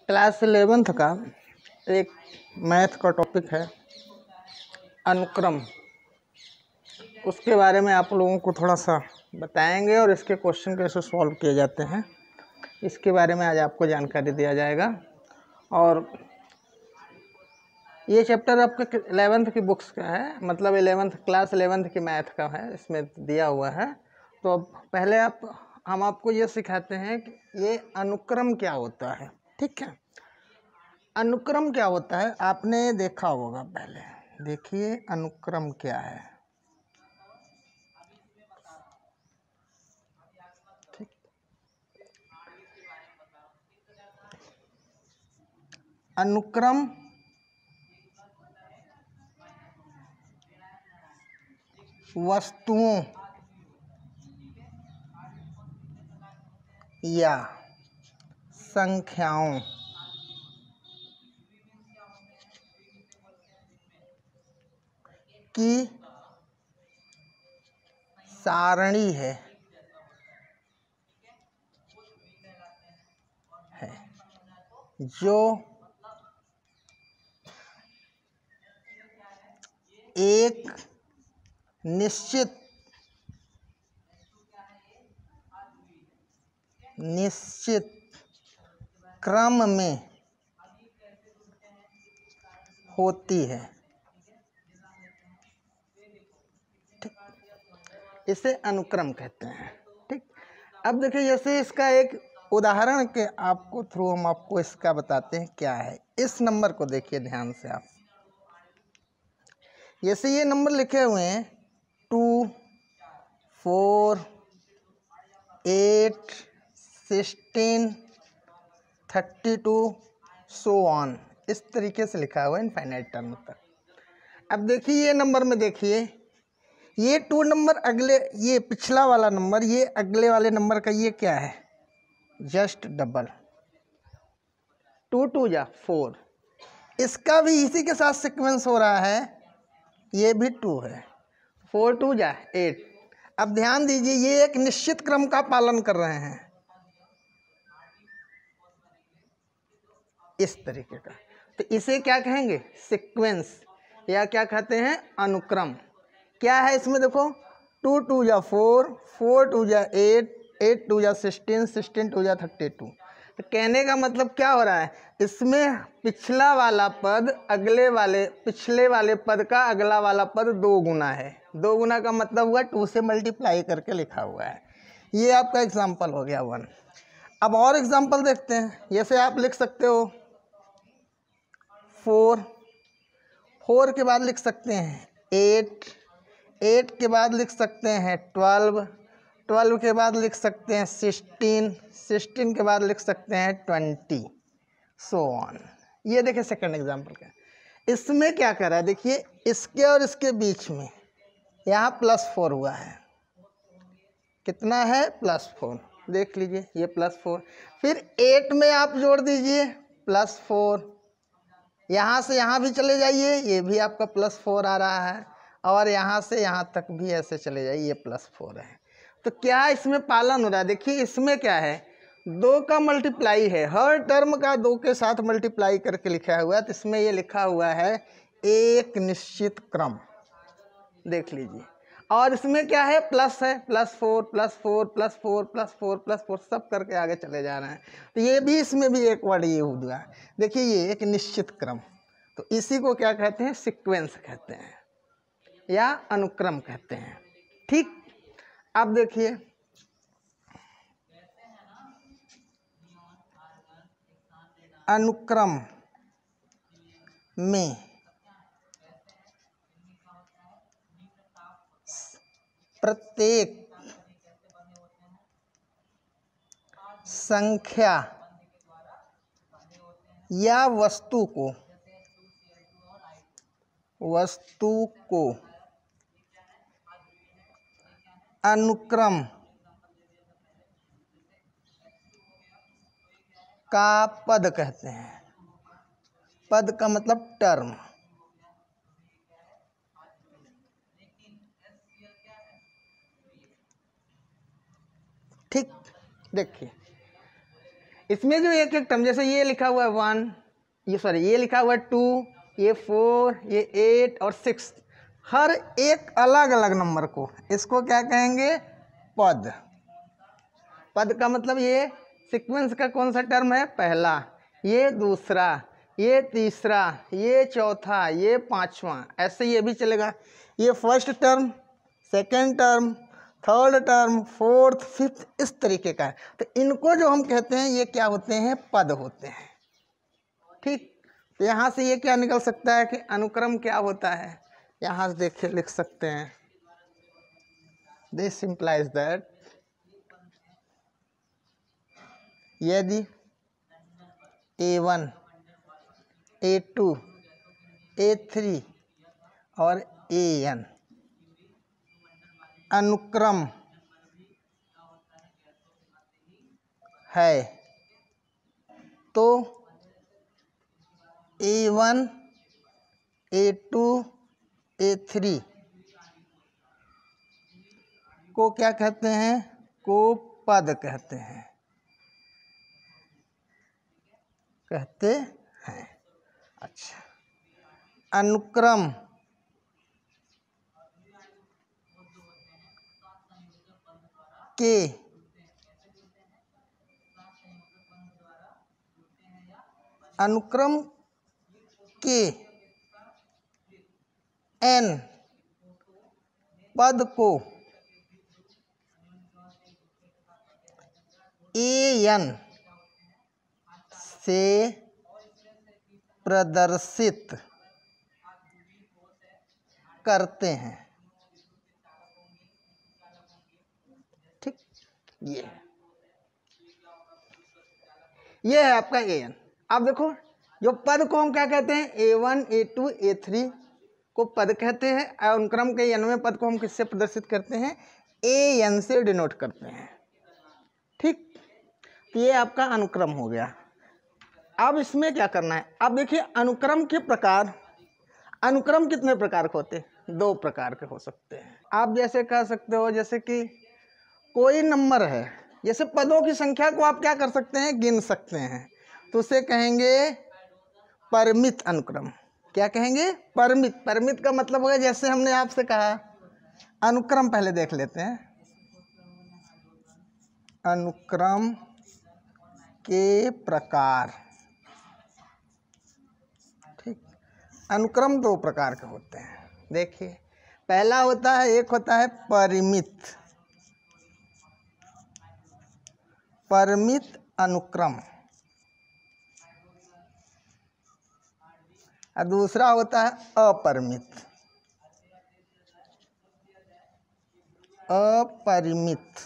Class 11th का एक math का टॉपिक है अनुक्रम। उसके बारे में आप लोगों को थोड़ा सा बताएंगे और इसके क्वेश्चन कैसे सॉल्व किए जाते हैं इसके बारे में आज आपको जानकारी दिया जाएगा। और ये चैप्टर आपके 11th की बुक्स का है, मतलब 11th क्लास 11th की मैथ का है, इसमें दिया हुआ है। तो अब पहले हम आपको ये सिखाते हैं कि ये अनुक्रम क्या होता है। ठीक है, अनुक्रम क्या होता है आपने देखा होगा, पहले देखिए अनुक्रम क्या है। ठीक, अनुक्रम वस्तुओं या संख्याओं की सारणी है जो एक निश्चित क्रम में होती है। ठीक, इसे अनुक्रम कहते हैं। ठीक, अब देखिए जैसे इसका एक उदाहरण के आपको थ्रू हम आपको इसका बताते हैं क्या है। इस नंबर को देखिए ध्यान से आप, जैसे ये नंबर लिखे हुए हैं 2, 4, 8, 16, 32 सो ऑन, इस तरीके से लिखा हुआ है इनफाइनाइट टर्म तक। अब देखिए ये नंबर में देखिए ये 2 नंबर अगले, ये पिछला वाला नंबर, ये अगले वाले नंबर का ये क्या है, जस्ट डबल। 2 2 जा 4, इसका भी इसी के साथ सीक्वेंस हो रहा है, ये भी 2 है, 4 2 जा 8। अब ध्यान दीजिए ये एक निश्चित क्रम का पालन कर रहे हैं इस तरीके का, तो इसे क्या कहेंगे, सीक्वेंस, या क्या कहते हैं, अनुक्रम। क्या है इसमें देखो 2 2 जा 4, 4 2 जा 8, 8 2 जा 16, 16 2 जा 32। तो कहने का मतलब क्या हो रहा है, इसमें पिछला वाला पद अगले वाले, पिछले वाले पद का अगला वाला पद 2 गुना है। 2 गुना का मतलब हुआ 2 से मल्टीप्लाई करके लिखा हुआ है। ये आपका एग्जाम्पल हो गया 1। अब और एग्जाम्पल देखते हैं। जैसे आप लिख सकते हो 4, 4 के बाद लिख सकते हैं 8, 8 के बाद लिख सकते हैं 12, 12 के बाद लिख सकते हैं 16, 16 के बाद लिख सकते हैं 20 सो ऑन। ये देखिए सेकंड एग्जांपल का, इसमें क्या कर रहा है, देखिए इसके और इसके बीच में यहाँ +4 हुआ है। कितना है, +4, देख लीजिए ये +4। फिर 8 में आप जोड़ दीजिए +4, यहाँ से यहाँ भी चले जाइए, ये भी आपका +4 आ रहा है, और यहाँ से यहाँ तक भी ऐसे चले जाइए, ये +4 है। तो क्या इसमें पालन हो रहा है, देखिए इसमें क्या है, 2 का मल्टीप्लाई है, हर टर्म का 2 के साथ मल्टीप्लाई करके लिखा हुआ है। तो इसमें ये लिखा हुआ है एक निश्चित क्रम, देख लीजिए। और इसमें क्या है, प्लस है, +4 +4 +4 +4 +4 सब करके आगे चले जा रहे हैं। तो ये भी, इसमें भी एक वर्ड ये हुआ, देखिए ये एक निश्चित क्रम। तो इसी को क्या कहते हैं, सीक्वेंस कहते हैं या अनुक्रम कहते हैं। ठीक, अब देखिए अनुक्रम में प्रत्येक संख्या या वस्तु को अनुक्रम का पद कहते हैं। पद का मतलब टर्म। ठीक, देखिए इसमें जो एक एक टर्म, जैसे ये लिखा हुआ है 1, ये लिखा हुआ है 2, ये 4, ये 8 और 6, हर एक अलग अलग नंबर को, इसको क्या कहेंगे? पद। पद का मतलब ये सीक्वेंस का कौन सा टर्म है? पहला, ये दूसरा, ये तीसरा, ये चौथा, ये पांचवा, ऐसे ये भी चलेगा। ये first term, second term, third term, fourth, fifth, इस तरीके का है। तो इनको जो हम कहते हैं ये क्या होते हैं? पद होते हैं। ठीक, तो यहाँ से ये क्या निकल सकता है कि अनुक्रम क्या होता है? यहाँ से देखिए लिख सकते हैं, दिस इम्प्लाइज दैट यदि A1, A2, A3 और AN अनुक्रम है तो A1, A2, A3 को क्या कहते हैं? को पद कहते हैं, कहते हैं। अच्छा, अनुक्रम के अनुक्रम के n पद को an से प्रदर्शित करते हैं। ठीक, ये है आपका an। अब देखो, जो पद को हम क्या कहते हैं? A1, A2, A3 को पद कहते हैं। अनुक्रम के n पद को हम किससे प्रदर्शित करते हैं? an से डिनोट करते हैं। ठीक, तो ये आपका अनुक्रम हो गया। अब इसमें क्या करना है? अब देखिए, अनुक्रम के प्रकार, अनुक्रम कितने प्रकार के होते हैं? 2 प्रकार के हो सकते हैं। आप जैसे कह सकते हो, जैसे कि कोई नंबर है, जैसे पदों की संख्या को आप क्या कर सकते हैं? गिन सकते हैं, तो उसे कहेंगे परिमित अनुक्रम। क्या कहेंगे? परिमित। परिमित का मतलब होगा, जैसे हमने आपसे कहा, अनुक्रम पहले देख लेते हैं। अनुक्रम के प्रकार, ठीक, अनुक्रम 2 प्रकार के होते हैं। देखिए, पहला होता है, एक होता है परिमित, परिमित अनुक्रम, और दूसरा होता है अपरिमित, अपरिमित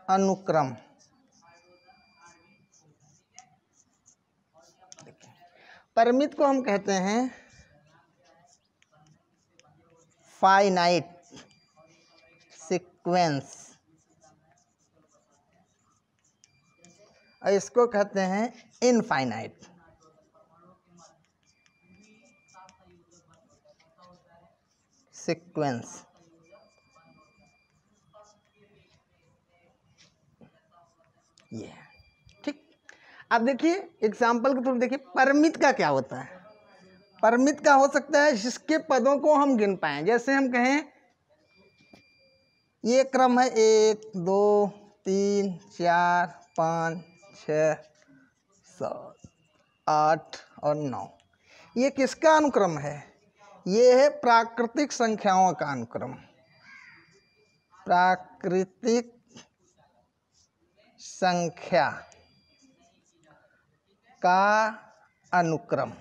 अनुक्रम। परिमित को हम कहते हैं फाइनाइट सीक्वेंस, और इसको कहते हैं इनफाइनाइट। सीक्वेंस। ये ठीक। अब देखिए एग्जाम्पल के थ्रू देखिए, परिमित का क्या होता है? परिमित का हो सकता है जिसके पदों को हम गिन पाएं। जैसे हम कहें, ये क्रम है 1, 2, 3, 4, 5, 6, 7, 8 और 9। ये किसका अनुक्रम है? ये है प्राकृतिक संख्याओं का अनुक्रम। प्राकृतिक संख्या का अनुक्रम।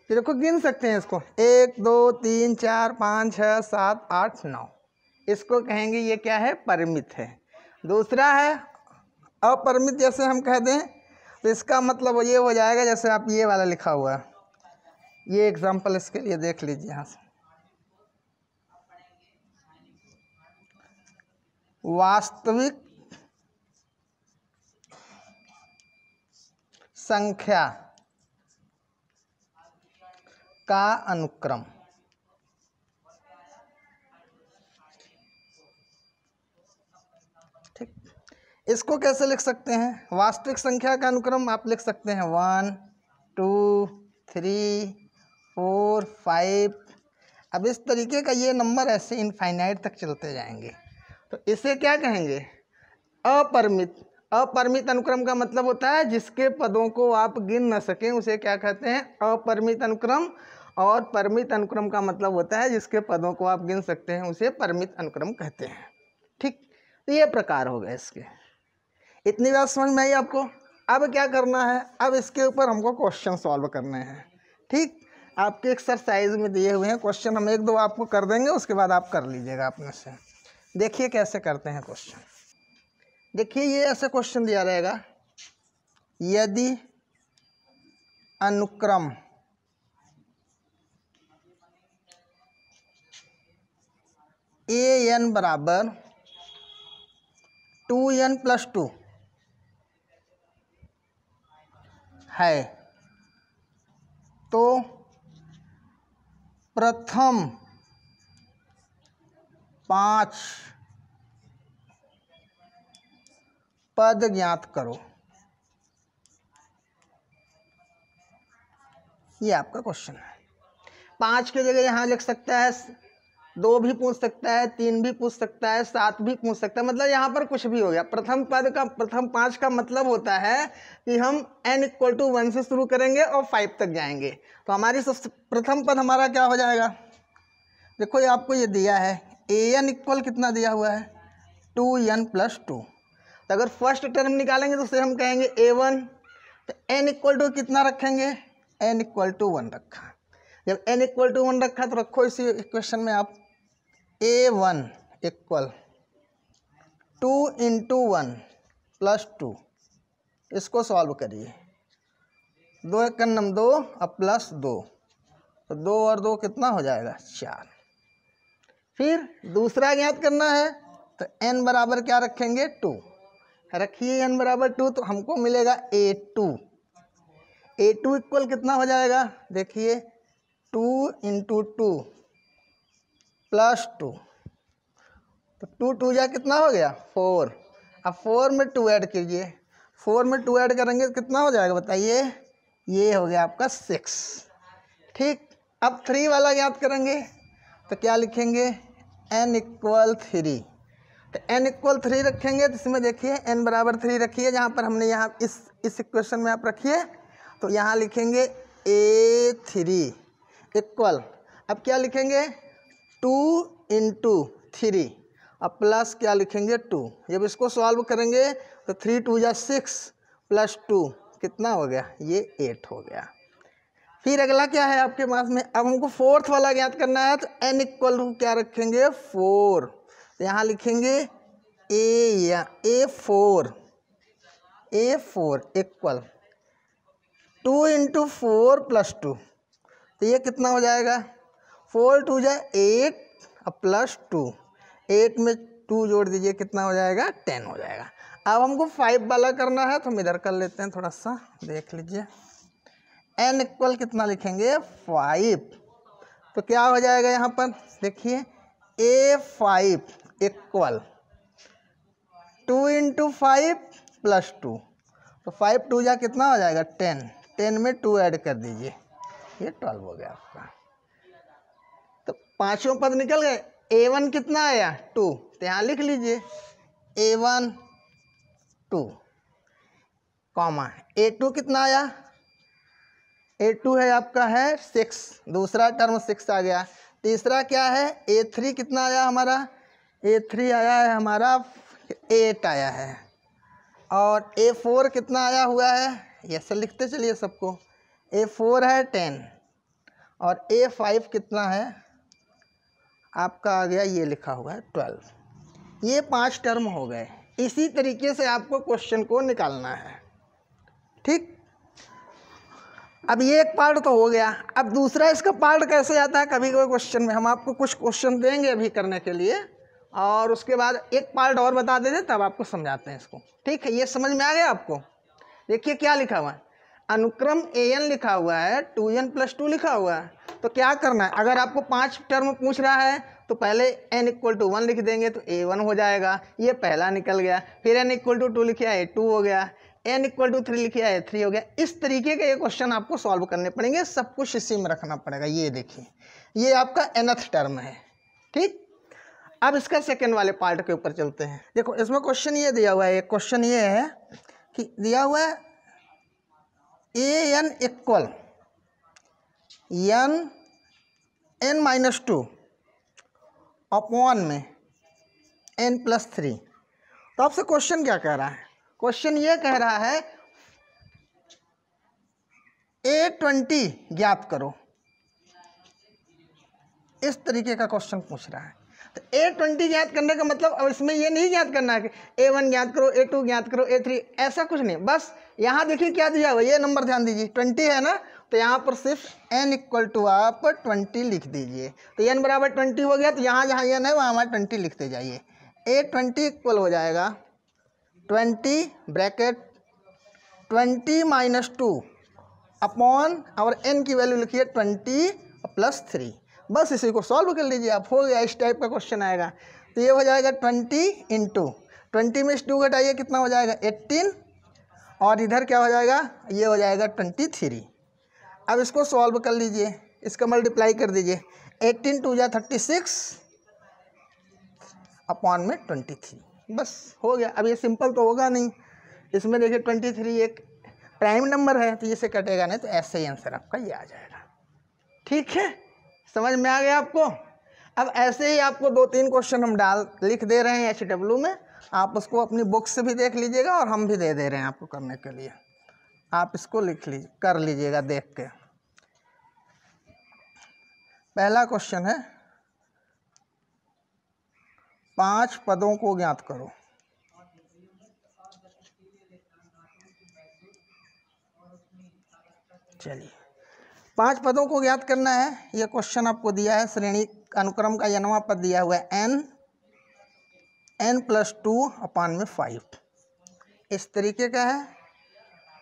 फिर देखो, गिन सकते हैं इसको, 1, 2, 3, 4, 5, 6, 7, 8, 9। इसको कहेंगे ये क्या है? परिमित है। दूसरा है अपरिमित। जैसे हम कह दें तो इसका मतलब ये हो जाएगा, जैसे आप ये वाला लिखा हुआ है, ये एग्जाम्पल इसके लिए देख लीजिए। यहाँ से वास्तविक संख्या का अनुक्रम। इसको कैसे लिख सकते हैं? वास्तविक संख्या का अनुक्रम आप लिख सकते हैं 1 2 3 4 5। अब इस तरीके का ये नंबर ऐसे इनफाइनाइट तक चलते जाएंगे, तो इसे क्या कहेंगे? अपरिमित। अपरिमित अनुक्रम का मतलब होता है जिसके पदों को आप गिन न सकें, उसे क्या कहते हैं? अपरिमित अनुक्रम। और परिमित अनुक्रम का मतलब होता है जिसके पदों को आप गिन सकते हैं, उसे परिमित अनुक्रम कहते हैं। ठीक, तो ये प्रकार हो गए इसके। इतनी बात समझ में आई आपको? अब क्या करना है? अब इसके ऊपर हमको क्वेश्चन सॉल्व करने हैं। ठीक, आपके एक्सरसाइज में दिए हुए हैं क्वेश्चन, हम 1-2 आपको कर देंगे, उसके बाद आप कर लीजिएगा अपने से। देखिए कैसे करते हैं क्वेश्चन। देखिए ये ऐसे क्वेश्चन दिया रहेगा, यदि अनुक्रम an बराबर 2n + 2 है तो प्रथम 5 पद ज्ञात करो। ये आपका क्वेश्चन है। 5 की जगह यहाँ लिख सकता है 2 भी पूछ सकता है, 3 भी पूछ सकता है, 7 भी पूछ सकता है, मतलब यहाँ पर कुछ भी हो गया। प्रथम पद का प्रथम 5 का मतलब होता है कि हम n = 1 से शुरू करेंगे और 5 तक जाएंगे। तो हमारी सबसे प्रथम पद हमारा क्या हो जाएगा? देखो ये आपको ये दिया है an इक्वल कितना दिया हुआ है? 2n + 2। तो अगर फर्स्ट टर्म निकालेंगे तो उसे हम कहेंगे a1। तो n = कितना रखेंगे? n = 1 रखा। जब n = 1 रखा तो रखो इसी इक्वेशन में आप a1 = 2 × 1 + 2। इसको सॉल्व करिए। 2 × 2 और +2, तो 2 और 2 कितना हो जाएगा? 4। फिर दूसरा ज्ञात करना है तो n बराबर क्या रखेंगे? 2 रखिए। n बराबर 2 तो हमको मिलेगा a2। a2 इक्वल कितना हो जाएगा? देखिए 2 × 2 + 2, तो 2 2 जा कितना हो गया? 4। अब 4 में 2 ऐड कीजिए। 4 में 2 ऐड करेंगे तो कितना हो जाएगा बताइए? ये हो गया आपका 6। ठीक, अब 3 वाला ज्ञात करेंगे तो क्या लिखेंगे? n = 3। तो n = 3 रखेंगे तो इसमें देखिए n बराबर 3 रखिए, जहाँ पर हमने यहाँ इस इक्वेशन में आप रखिए, तो यहाँ लिखेंगे a3 इक्वल, अब क्या लिखेंगे? 2 × 3 और प्लस क्या लिखेंगे? 2। जब इसको सॉल्व करेंगे तो 3 2 जा 6 + 2 कितना हो गया? ये 8 हो गया। फिर अगला क्या है आपके पास में? अब हमको फोर्थ वाला ज्ञात करना है, तो n = क्या रखेंगे? 4। तो यहाँ लिखेंगे a4 इक्वल 2 × 4 + 2। तो ये कितना हो जाएगा? 4 2 जा 8 और +2, 8 में 2 जोड़ दीजिए, कितना हो जाएगा? 10 हो जाएगा। अब हमको 5 वाला करना है तो हम इधर कर लेते हैं, थोड़ा सा देख लीजिए। n इक्वल कितना लिखेंगे? 5। तो क्या हो जाएगा यहाँ पर? देखिए a5 इक्वल 2 × 5 + 2, तो 5 2 जा कितना हो जाएगा? 10। 10 में 2 ऐड कर दीजिए, ये 12 हो गया आपका। तो पांचों पद निकल गए। a1 कितना आया? 2। तो यहाँ लिख लीजिए a1 2, कॉमा a2 कितना आया? a2 है आपका है 6, दूसरा टर्म 6 आ गया। तीसरा क्या है? a3 कितना आया हमारा? a3 आया है हमारा 8 आया है। और a4 कितना आया हुआ है? ऐसे लिखते चलिए सबको। a4 है 10 और a5 कितना है आपका? आ गया, ये लिखा हुआ है 12। ये 5 टर्म हो गए। इसी तरीके से आपको क्वेश्चन को निकालना है। ठीक, अब ये एक पार्ट तो हो गया। अब दूसरा इसका पार्ट कैसे आता है कभी कभी क्वेश्चन में, हम आपको कुछ क्वेश्चन देंगे अभी करने के लिए, और उसके बाद एक पार्ट और बता देते, तब आपको समझाते हैं इसको। ठीक है, ये समझ में आ गया आपको? देखिए क्या लिखा हुआ है, अनुक्रम an लिखा हुआ है, 2n+2 लिखा हुआ है, तो क्या करना है, अगर आपको 5 टर्म पूछ रहा है तो पहले n = 1 लिख देंगे तो a1 हो जाएगा, ये पहला निकल गया। फिर n = 2 लिखा है a2 हो गया, n = 3 लिखा है a3 हो गया। इस तरीके के ये क्वेश्चन आपको सॉल्व करने पड़ेंगे, सब कुछ इसी में रखना पड़ेगा। ये देखिए, ये आपका nth टर्म है, ठीक। अब इसका सेकंड वाले पार्ट के ऊपर चलते हैं। देखो इसमें क्वेश्चन ये दिया हुआ है, एक क्वेश्चन ये है कि दिया हुआ है an = n-2 अपॉन में n+3। तो आपसे क्वेश्चन क्या कह रहा है, क्वेश्चन ये कह रहा है a20 ज्ञात करो। इस तरीके का क्वेश्चन पूछ रहा है। तो a20 ज्ञात करने का मतलब अब इसमें ये नहीं ज्ञात करना है कि a1 ज्ञात करो, a2 ज्ञात करो, a3, ऐसा कुछ नहीं। बस यहाँ देखिए क्या दिया हुआ है, ये नंबर ध्यान दीजिए, 20 है ना, तो यहाँ पर सिर्फ n = आप 20 लिख दीजिए। तो n = 20 हो गया, तो यहाँ जहाँ n है वहाँ हमारे 20 लिखते जाइए। a20 इक्वल हो जाएगा 20 ब्रैकेट 20 - 2 अपॉन और n की वैल्यू लिखिए 20+3। बस इसी को सॉल्व कर लीजिए आप, हो गया। इस टाइप का क्वेश्चन आएगा तो ये हो जाएगा 20 × 20 में 2 घटाइए, कितना हो जाएगा 18, और इधर क्या हो जाएगा, ये हो जाएगा 23। अब इसको सॉल्व कर लीजिए, इसका मल्टीप्लाई कर दीजिए, 18 × 2 = 36 अपॉन में 23। बस हो गया। अब ये सिंपल तो होगा नहीं, इसमें देखिए 23 एक प्राइम नंबर है तो इसे कटेगा नहीं, तो ऐसे ही आंसर आपका ये आ जाएगा। ठीक है, समझ में आ गया आपको। अब ऐसे ही आपको 2-3 क्वेश्चन हम लिख दे रहे हैं HW में, आप उसको अपनी बुक से भी देख लीजिएगा और हम भी दे दे रहे हैं आपको करने के लिए, आप इसको लिख लीजिए, कर लीजिएगा देख के। पहला क्वेश्चन है 5 पदों को ज्ञात करो। चलिए 5 पदों को ज्ञात करना है। यह क्वेश्चन आपको दिया है, श्रेणी अनुक्रम का n वां पद दिया हुआ है n+2 अपॉन में 5, इस तरीके का है।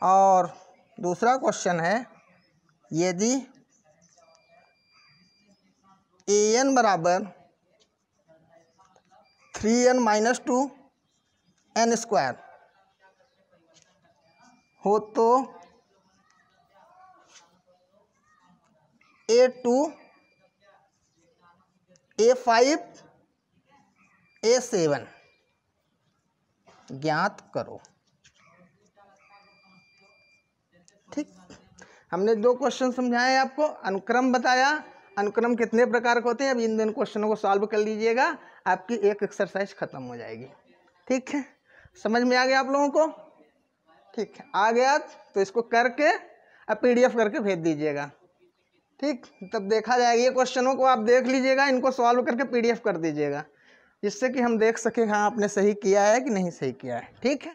और दूसरा क्वेश्चन है यदि an = 3n - 2n² हो तो a2 a5 a7 ज्ञात करो। ठीक, हमने 2 क्वेश्चन समझाए आपको, अनुक्रम बताया, अनुक्रम कितने प्रकार के होते हैं। अब इन दोनों क्वेश्चनों को सॉल्व कर लीजिएगा, आपकी एक एक्सरसाइज खत्म हो जाएगी। ठीक है, समझ में आ गया आप लोगों को। ठीक है, आ गया तो इसको करके अब PDF करके भेज दीजिएगा। ठीक, तब देखा जाएगा, ये क्वेश्चनों को आप देख लीजिएगा, इनको सॉल्व करके PDF कर दीजिएगा, जिससे कि हम देख सकें हाँ आपने सही किया है कि नहीं सही किया है। ठीक है।